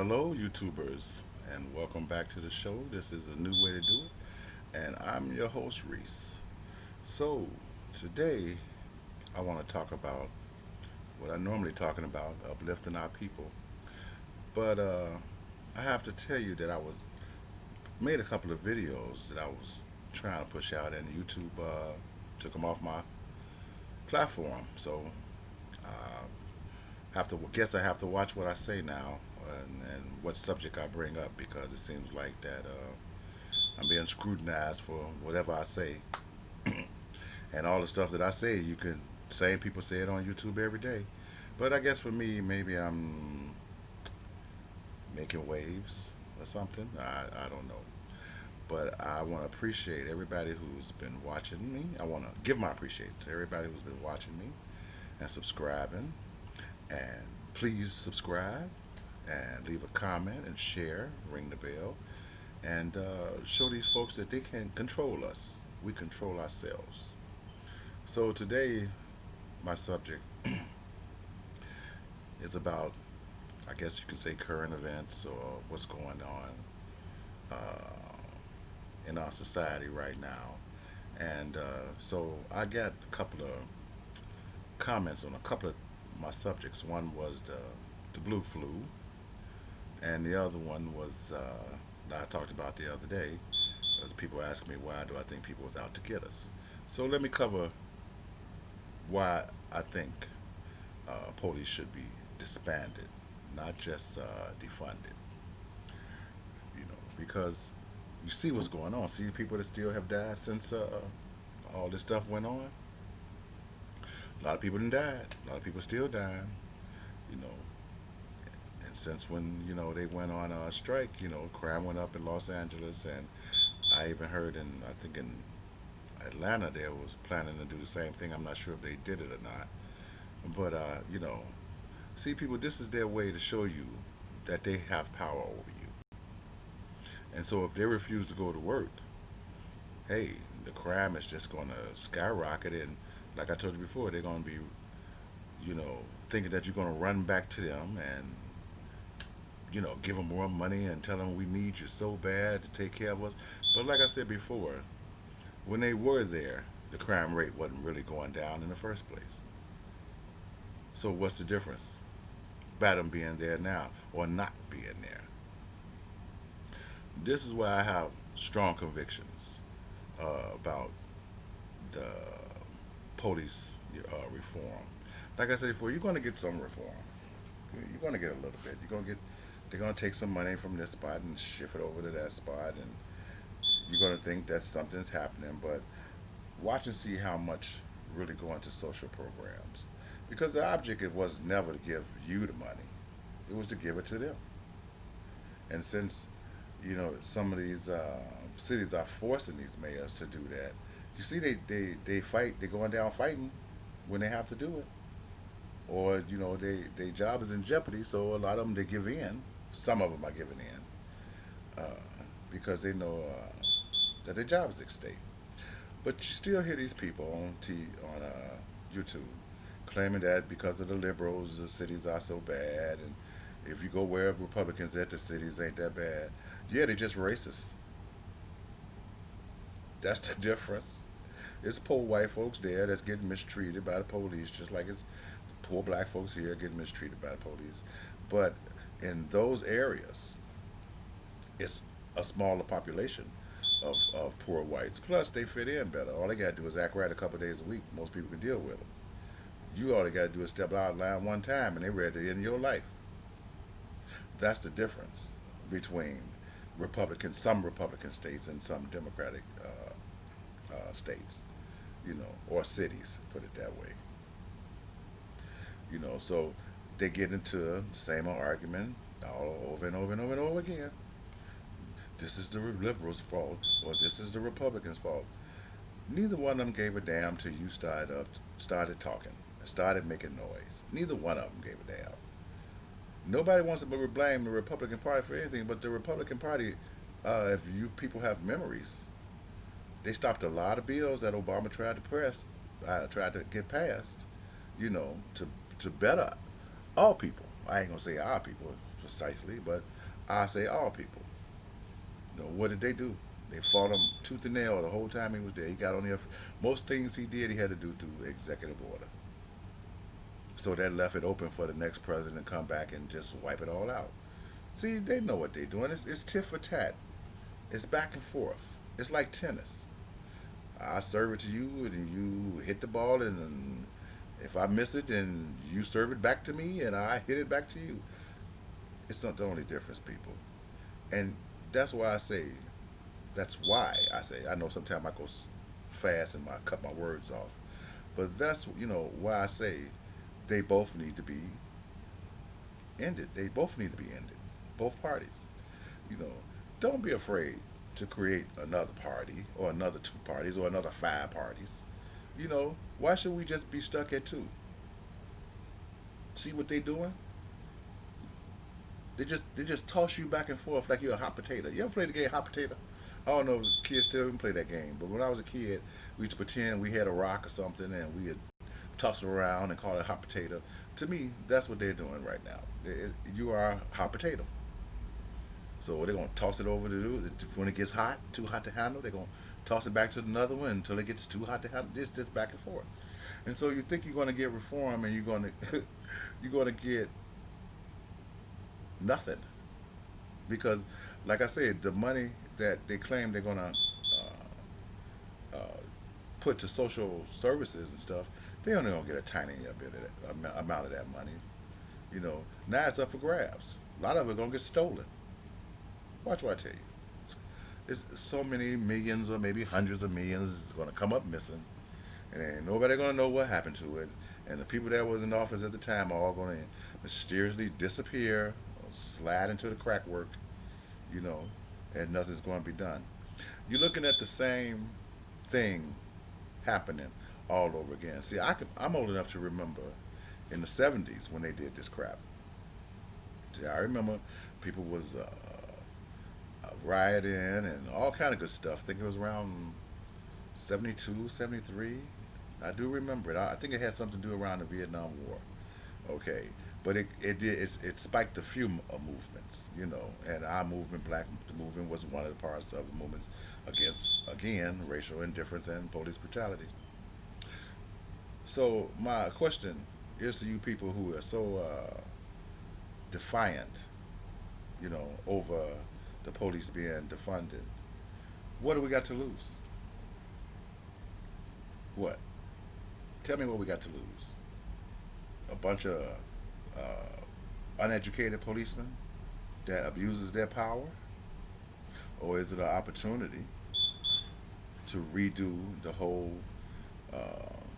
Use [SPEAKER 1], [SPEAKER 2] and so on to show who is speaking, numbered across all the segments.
[SPEAKER 1] Hello, YouTubers, and welcome back to the show. This is a new way to do it, and I'm your host, Reese. So, today I want to talk about what I'm normally talking about, uplifting our people. But I have to tell you that I was made a couple of videos that I was trying to push out, and YouTube took them off my platform. So, have to guess I have to watch what I say now and what subject I bring up because it seems like that I'm being scrutinized for whatever I say, and all the stuff that I say. You can same people say it on YouTube every day, but I guess for me, maybe I'm making waves or something. I don't know, but I want to appreciate everybody who's been watching me. I want to give my appreciation to everybody who's been watching me and subscribing. And please subscribe and leave a comment and share, ring the bell, and show these folks that they can control us. We control ourselves. So today, my subject is about, I guess you could say, current events or what's going on in our society right now. And so I got a couple of comments on a couple of my subjects. One was the blue flu, and the other one was that I talked about the other day. As people ask me, why do I think people was out to get us? So let me cover why I think police should be disbanded, not just defunded. Because you see what's going on. See people that still have died since all this stuff went on. A lot of people didn't died. A lot of people still dying. You know, and since when they went on a strike, crime went up in Los Angeles, and I even heard I think in Atlanta they was planning to do the same thing. I'm not sure if they did it or not, but see people, this is their way to show you that they have power over you. And so if they refuse to go to work, hey, the crime is just going to skyrocket, and like I told you before, they're going to be you know, thinking that you're going to run back to them and, give them more money and tell them we need you so bad to take care of us. But like I said before, when they were there, the crime rate wasn't really going down in the first place. So what's the difference by them being there now or not being there? This is why I have strong convictions about the police reform. Like I said before, you're going to get some reform. You're going to get a little bit. They're going to take some money from this spot and shift it over to that spot, and you're going to think that something's happening. But watch and see how much really go into social programs, because the object it was never to give you the money; it was to give it to them. And since some of these cities are forcing these mayors to do that, you see they fight. They're going down fighting when they have to do it, or their job is in jeopardy. So a lot of them they give in. Some of them are giving in because they know that their job is at stake. But you still hear these people on YouTube claiming that because of the liberals, the cities are so bad, and if you go where Republicans at, the cities ain't that bad. Yeah, they're just racist. That's the difference. It's poor white folks there that's getting mistreated by the police, just like it's poor black folks here getting mistreated by the police. But in those areas, it's a smaller population of poor whites. Plus, they fit in better. All they got to do is act right a couple of days a week. Most people can deal with them. You all they got to do is step out of line one time, and they're ready to end your life. That's the difference between some Republican states and some Democratic states, or cities, put it that way. So they get into the same old argument all over and over and over and over again. This is the liberals' fault, or this is the Republicans' fault. Neither one of them gave a damn till you started talking, started making noise. Neither one of them gave a damn. Nobody wants to blame the Republican Party for anything, but the Republican Party, if you people have memories, they stopped a lot of bills that Obama tried to get passed, to better all people. I ain't gonna say our people precisely, but I say all people. What did they do? They fought him tooth and nail the whole time he was there. He got on there. Most things he did, he had to do through executive order. So that left it open for the next president to come back and just wipe it all out. See, they know what they're doing. It's tit for tat. It's back and forth. It's like tennis. I serve it to you, and you hit the ball, and if I miss it, then you serve it back to me, and I hit it back to you. It's not the only difference, people. And that's why I say, I know sometimes I go fast and I cut my words off, but that's why I say they both need to be ended. They both need to be ended. Both parties. You know, don't be afraid to create another party or another two parties or another five parties. Why should we just be stuck at two? See what they doing? They just toss you back and forth like you're a hot potato. You ever played the game hot potato? I don't know if kids still even play that game, but when I was a kid, we used to pretend we had a rock or something and we would toss it around and call it hot potato. To me, that's what they're doing right now. You are a hot potato. So they're gonna toss it over to do when it gets hot, too hot to handle. They're gonna toss it back to another one until it gets too hot to handle. It's just back and forth. And so you think you're gonna get reform, and you're gonna you're gonna get nothing because, like I said, the money that they claim they're gonna put to social services and stuff, they only gonna get a tiny bit of that amount of that money. Now it's up for grabs. A lot of it gonna get stolen. Watch what I tell you. It's so many millions or maybe hundreds of millions is going to come up missing, and ain't nobody going to know what happened to it. And the people that was in office at the time are all going to mysteriously disappear, or slide into the crack work, you know, and nothing's going to be done. You're looking at the same thing happening all over again. See, I'm old enough to remember in the '70s when they did this crap. See, I remember people was rioting and all kind of good stuff. I think it was around 72, 73. I do remember it. I think it had something to do around the Vietnam War. Okay, but it spiked a few movements, you know, and our movement, Black movement, was one of the parts of the movements against, again, racial indifference and police brutality. So my question is to you people who are so defiant, you know, over the police being defunded. What do we got to lose? What? Tell me what we got to lose. A bunch of uneducated policemen that abuses their power? Or is it an opportunity to redo the whole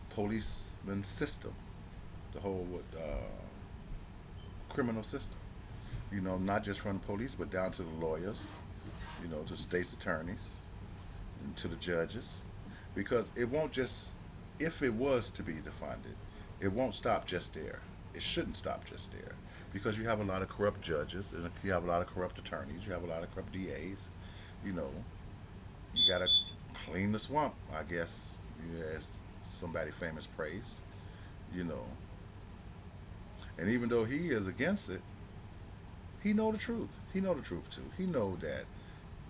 [SPEAKER 1] policeman system, the whole criminal system? You know, not just from the police, but down to the lawyers, you know, to state's attorneys, and to the judges. Because it won't just, if it was to be defunded, it won't stop just there. It shouldn't stop just there. Because you have a lot of corrupt judges, and you have a lot of corrupt attorneys, you have a lot of corrupt DAs, you know. You gotta clean the swamp, I guess, as somebody famous praised, you know. And even though he is against it, he know the truth. He know the truth too. He know that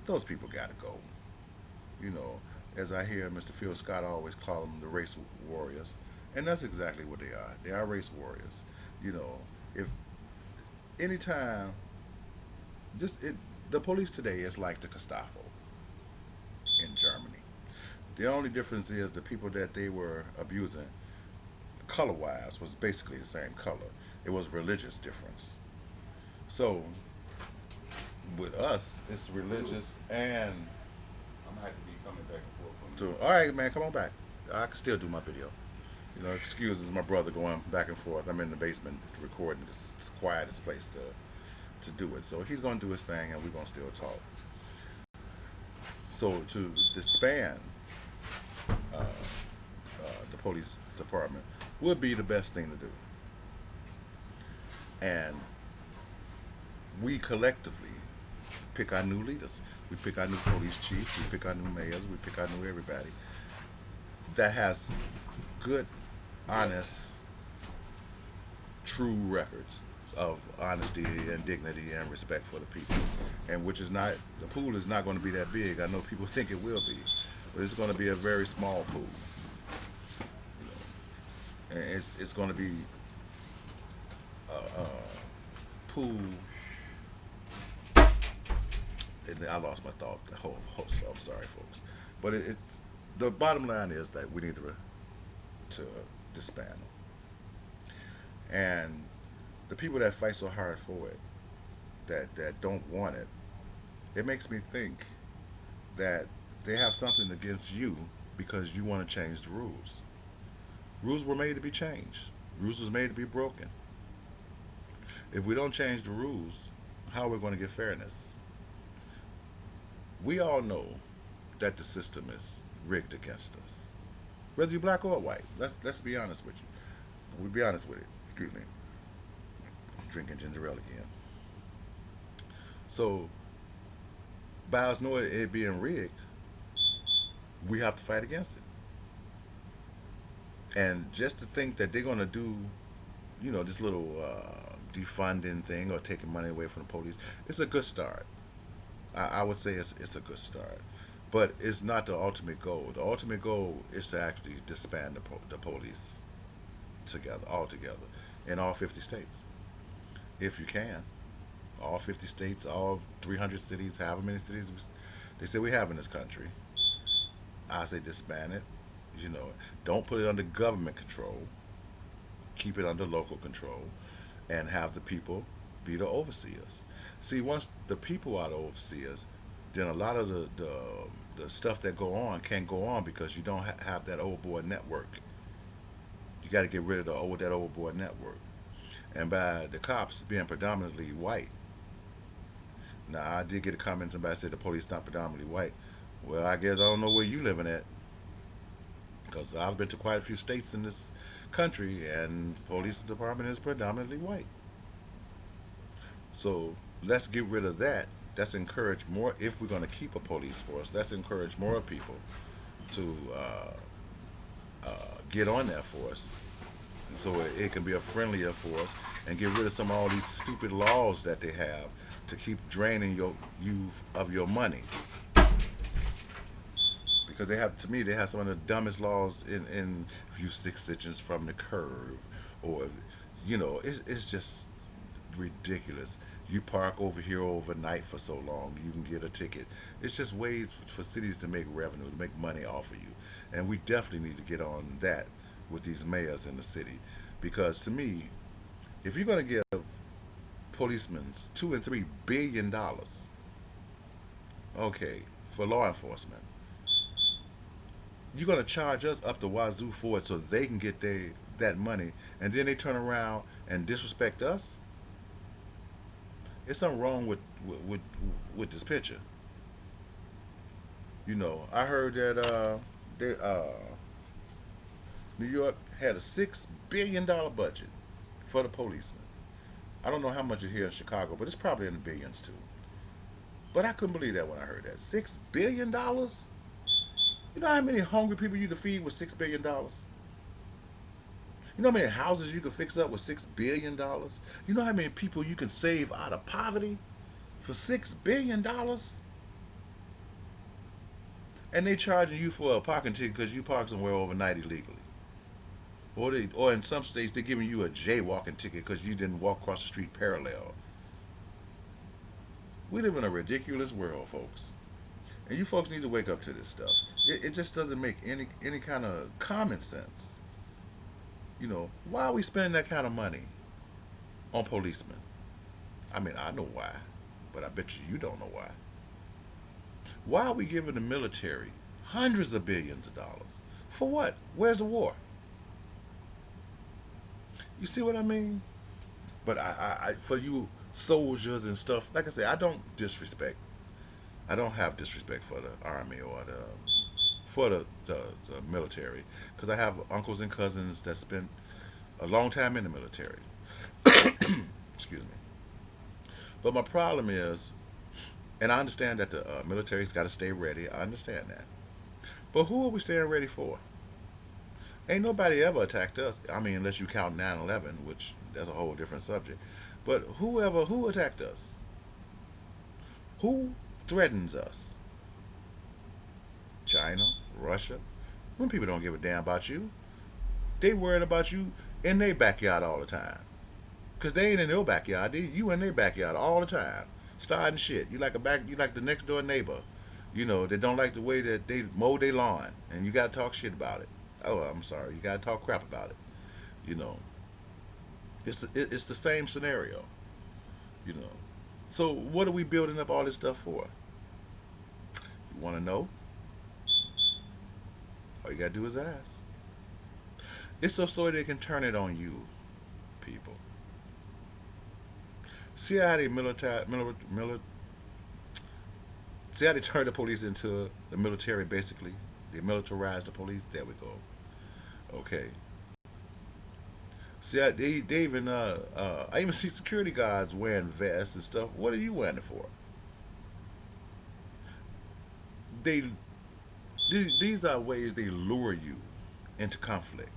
[SPEAKER 1] those people gotta go. You know, as I hear Mr. Phil Scott always call them the race warriors, and that's exactly what they are. They are race warriors. You know, if anytime the police today is like the Gestapo in Germany. The only difference is the people that they were abusing, color-wise, was basically the same color. It was religious difference. So, with us, it's religious and I'm gonna have to be coming back and forth from all right, man, come on back. I can still do my video. You know, excuses my brother going back and forth. I'm in the basement recording. It's the quietest place to do it. So he's gonna do his thing, and we're gonna still talk. So to disband the police department would be the best thing to do, and we collectively pick our new leaders. We pick our new police chiefs. We pick our new mayors. We pick our new everybody that has good, honest, true records, of honesty and dignity and respect for the people, and which is not the pool is not going to be that big. I know people think it will be, but it's going to be a very small pool, and it's going to be a pool. And I lost my thought. So I'm sorry, folks, but it's the bottom line is that we need to disband them, and the people that fight so hard for it, that don't want it, it makes me think that they have something against you because you want to change the rules. Rules were made to be changed. Rules was made to be broken. If we don't change the rules, how are we going to get fairness? We all know that the system is rigged against us, whether you're black or white. Let's be honest with you. We'll be honest with it. Excuse me. I'm drinking ginger ale again. So by us knowing it being rigged, we have to fight against it. And just to think that they're gonna do, this little defunding thing or taking money away from the police, it's a good start. I would say it's a good start, but it's not the ultimate goal. The ultimate goal is to actually disband the police together, all together, in all 50 states, if you can. All 50 states, all 300 cities, however many cities they say we have in this country. I say disband it. Don't put it under government control. Keep it under local control, and have the people be the overseers. See, once the people are the overseers, then a lot of the stuff that go on can't go on because you don't have that overboard network. You got to get rid of that overboard network. And by the cops being predominantly white, now I did get a comment. Somebody said the police not predominantly white. Well, I guess I don't know where you living at, because I've been to quite a few states in this country, and the police department is predominantly white. So let's get rid of that. Let's encourage more. If we're going to keep a police force, let's encourage more people to get on that force, so it can be a friendlier force, and get rid of some of all these stupid laws that they have to keep draining you of your money. Because to me, they have some of the dumbest laws in if you 6 inches from the curb, or it's just ridiculous. You park over here overnight for so long, you can get a ticket. It's just ways for cities to make revenue, to make money off of you, and we definitely need to get on that with these mayors in the city, because to me, if you're going to give policemen $2 and $3 billion, okay, for law enforcement, you're going to charge us up the wazoo for it so they can get that money, and then they turn around and disrespect us. There's something wrong with this picture. I heard that New York had a $6 billion budget for the policemen. I don't know how much it here in Chicago, but it's probably in the billions too. But I couldn't believe that when I heard that $6 billion. You know how many hungry people you could feed with $6 billion? You know how many houses you could fix up with $6 billion? You know how many people you can save out of poverty for $6 billion? And they charging you for a parking ticket because you parked somewhere overnight illegally. Or in some states they're giving you a jaywalking ticket because you didn't walk across the street parallel. We live in a ridiculous world, folks. And you folks need to wake up to this stuff. It just doesn't make any kind of common sense. Why are we spending that kind of money on policemen? I mean, I know why, but I bet you don't know why. Why are we giving the military hundreds of billions of dollars? For what? Where's the war? You see what I mean? But for you soldiers and stuff, like I say, I don't disrespect. I don't have disrespect for the army or the military, because I have uncles and cousins that spent a long time in the military. Excuse me. But my problem is, and I understand that the military's got to stay ready. I understand that. But who are we staying ready for? Ain't nobody ever attacked us. I mean, unless you count 9/11, which that's a whole different subject. But who attacked us? Who threatens us? China, Russia. When people don't give a damn about you, they worried about you in their backyard all the time. Cause they ain't in your backyard. You in their backyard all the time, starting shit. You like the next door neighbor. They don't like the way that they mow their lawn, and you gotta talk shit about it. Oh, I'm sorry, you gotta talk crap about it. You know, it's the same scenario. You know, so what are we building up all this stuff for? You want to know? All you gotta do is ask. It's so they can turn it on you, people. See how they see how they turn the police into the military, basically. They militarize the police. There we go. Okay. See, they even I even see security guards wearing vests and stuff. What are you wearing it for? They these are ways they lure you into conflict.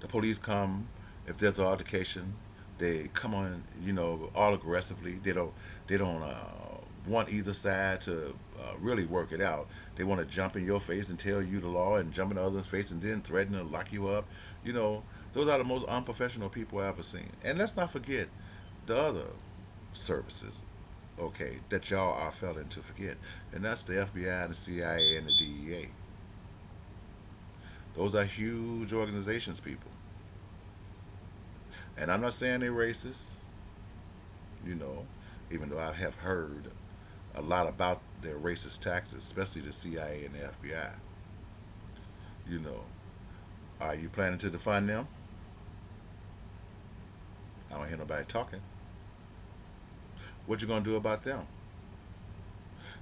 [SPEAKER 1] The police come if there's an altercation. They come on, all aggressively. They don't want either side to really work it out. They want to jump in your face and tell you the law, and jump in the other's face and then threaten to lock you up. You know, those are the most unprofessional people I've ever seen. And let's not forget the other services, okay, that y'all are failing to forget, and that's the FBI, the CIA, and the DEA. Those are huge organizations, people. And I'm not saying they're racist, you know, even though I have heard a lot about their racist taxes, especially the CIA and the FBI. You know, are you planning to defund them? I don't hear nobody talking. What you gonna do about them?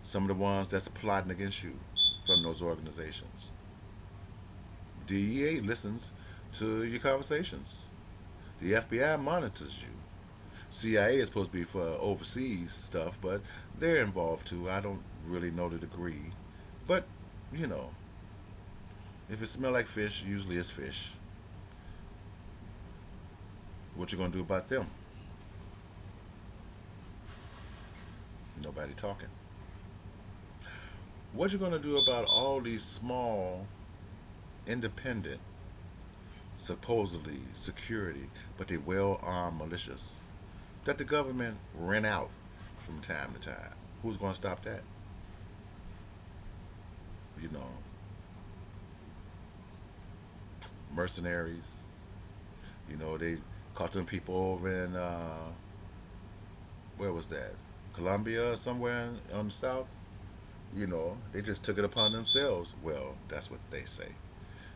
[SPEAKER 1] Some of the ones that's plotting against you from those organizations. DEA listens to your conversations. The FBI monitors you. CIA is supposed to be for overseas stuff, but they're involved too. I don't really know the degree, but you know, if it smells like fish, usually it's fish. What you gonna do about them? Nobody talking. What you gonna do about all these small, independent, supposedly security, but they well armed militias that the government rent out from time to time? Who's gonna stop that? You know, mercenaries. They caught them people over in where was that? Colombia or somewhere on the south. They just took it upon themselves. Well, that's what they say.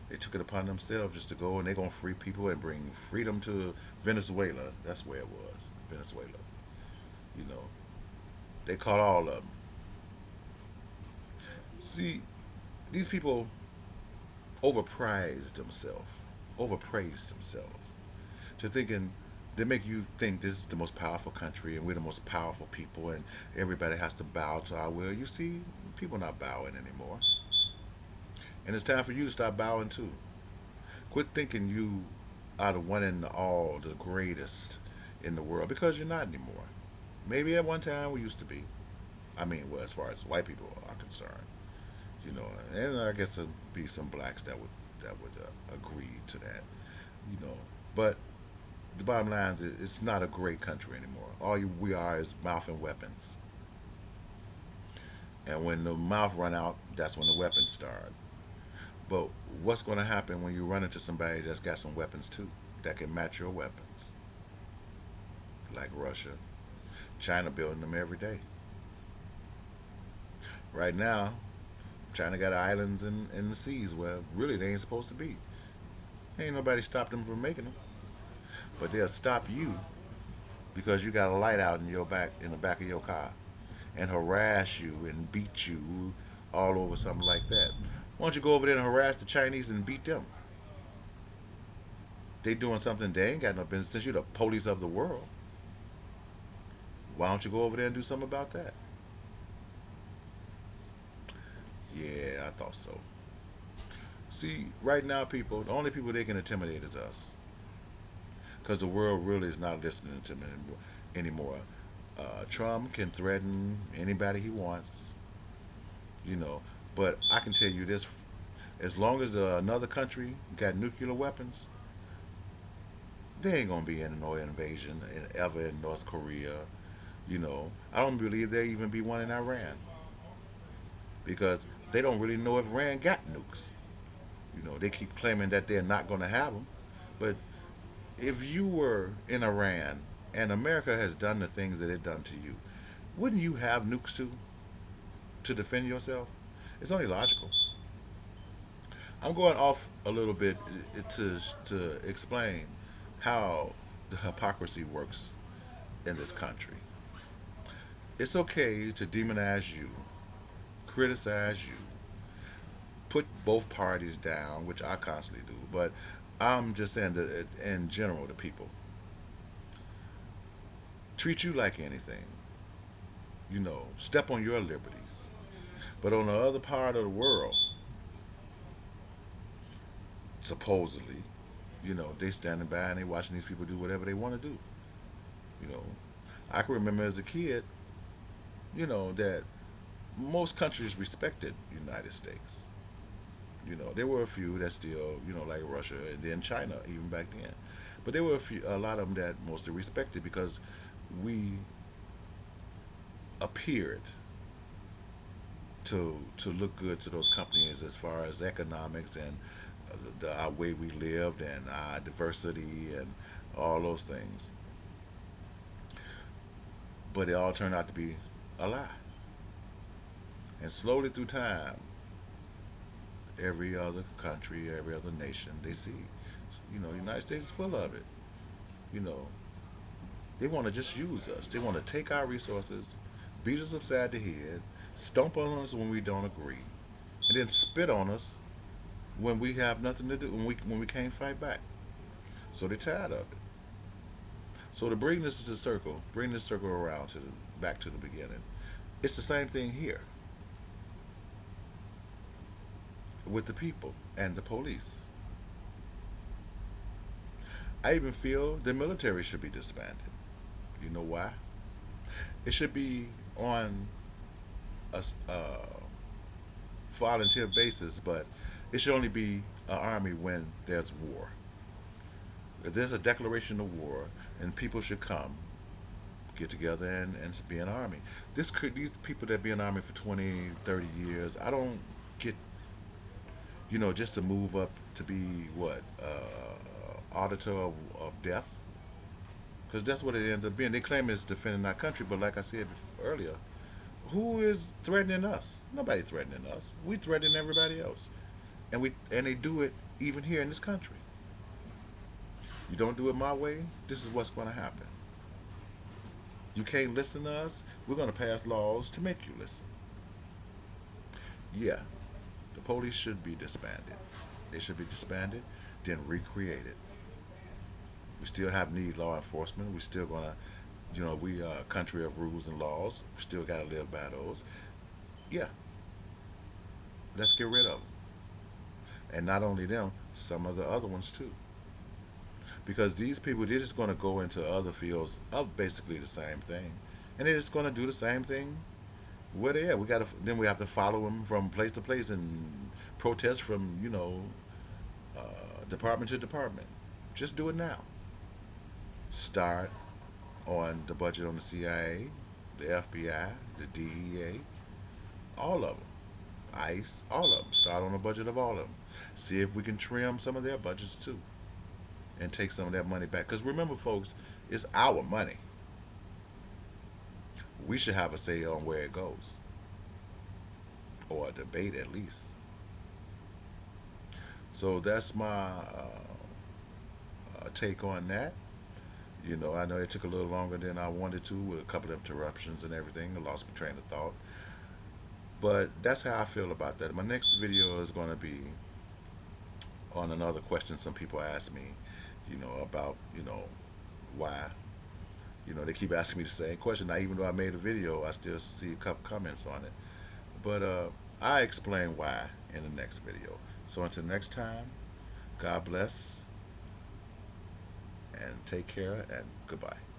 [SPEAKER 1] They took it upon themselves just to go, and they're gonna free people and bring freedom to Venezuela. That's where it was, Venezuela. You know, they caught all of them. See, these people overpraised themselves, to thinking they make you think this is the most powerful country and we're the most powerful people and everybody has to bow to our will. You see, people not bowing anymore, and it's time for you to stop bowing too. Quit thinking you are the one and all, the greatest in the world, because you're not anymore. Maybe at one time we used to be. I mean, well, as far as white people are concerned, and I guess there'd be some blacks that would agree to that, you know. But the bottom line is, it's not a great country anymore. We are is mouth and weapons, and when the mouth run out, that's when the weapons start. But what's going to happen when you run into somebody that's got some weapons too, that can match your weapons, like Russia, China building them every day. Right now, China got islands in the seas where really they ain't supposed to be. Ain't nobody stopped them from making them, but they'll stop you because you got a light out in the back of your car, and harass you and beat you all over something like that. Why don't you go over there and harass the Chinese and beat them? They doing something they ain't got no business. Since you're the police of the world, why don't you go over there and do something about that? Yeah, I thought so. See, right now, people, the only people they can intimidate is us. because the world really is not listening to him anymore. Trump can threaten anybody he wants, you know, but I can tell you this: as long as another country got nuclear weapons, there ain't gonna be no invasion ever in North Korea. I don't believe there even be one in Iran because they don't really know if Iran got nukes. They keep claiming that they're not gonna have them, but if you were in Iran and America has done the things that it done to you, wouldn't you have nukes too to defend yourself? It's only logical. I'm going off a little bit to explain how the hypocrisy works in this country. It's okay to demonize you, criticize you, put both parties down, which I constantly do, but I'm just saying that in general, the people treat you like anything, step on your liberties. But on the other part of the world, supposedly, they standing by and they watching these people do whatever they want to do. You know, I can remember as a kid, that most countries respected the United States. There were a few that still, like Russia and then China, even back then. But there were a lot of them that mostly respected because we appeared to look good to those companies as far as economics and our way we lived and our diversity and all those things. But it all turned out to be a lie. And slowly through time, every other country, every other nation, they see, the United States is full of it. You know, they want to just use us. They want to take our resources, beat us upside the head, stomp on us when we don't agree, and then spit on us when we have nothing to do, when we can't fight back. So they're tired of it. So to bring this to the circle, bring this circle around back to the beginning. It's the same thing here with the people and the police. I even feel the military should be disbanded. You know why? It should be on a volunteer basis, but it should only be an army when there's war. If there's a declaration of war, and people should come, get together and be an army. These people that be in the army for 20, 30 years, I don't get, just to move up to be what, auditor of death, because that's what it ends up being. They claim it's defending our country, but like I said earlier, who is threatening us? Nobody threatening us. We threaten everybody else, and they do it even here in this country. You don't do it my way, this is what's going to happen. You can't listen to us, we're going to pass laws to make you listen. Yeah, the police should be disbanded. They should be disbanded, then recreated. We still have need law enforcement. We still gonna, we are a country of rules and laws. We still gotta live by those. Yeah, let's get rid of them. And not only them, some of the other ones too. Because these people, they're just gonna go into other fields of basically the same thing, and they're just gonna do the same thing where they are. We have to follow them from place to place and protest from department to department. Just do it now. Start on the budget on the CIA, the FBI, the DEA, all of them. ICE, all of them. Start on the budget of all of them. See if we can trim some of their budgets too and take some of that money back. Because remember, folks, it's our money. We should have a say on where it goes, or a debate at least. So that's my take on that. I know it took a little longer than I wanted to with a couple of interruptions and everything. I lost my train of thought. But that's how I feel about that. My next video is going to be on another question some people ask me, about, why. They keep asking me the same question. Now, even though I made a video, I still see a couple comments on it. But I explain why in the next video. So until next time, God bless and take care and goodbye.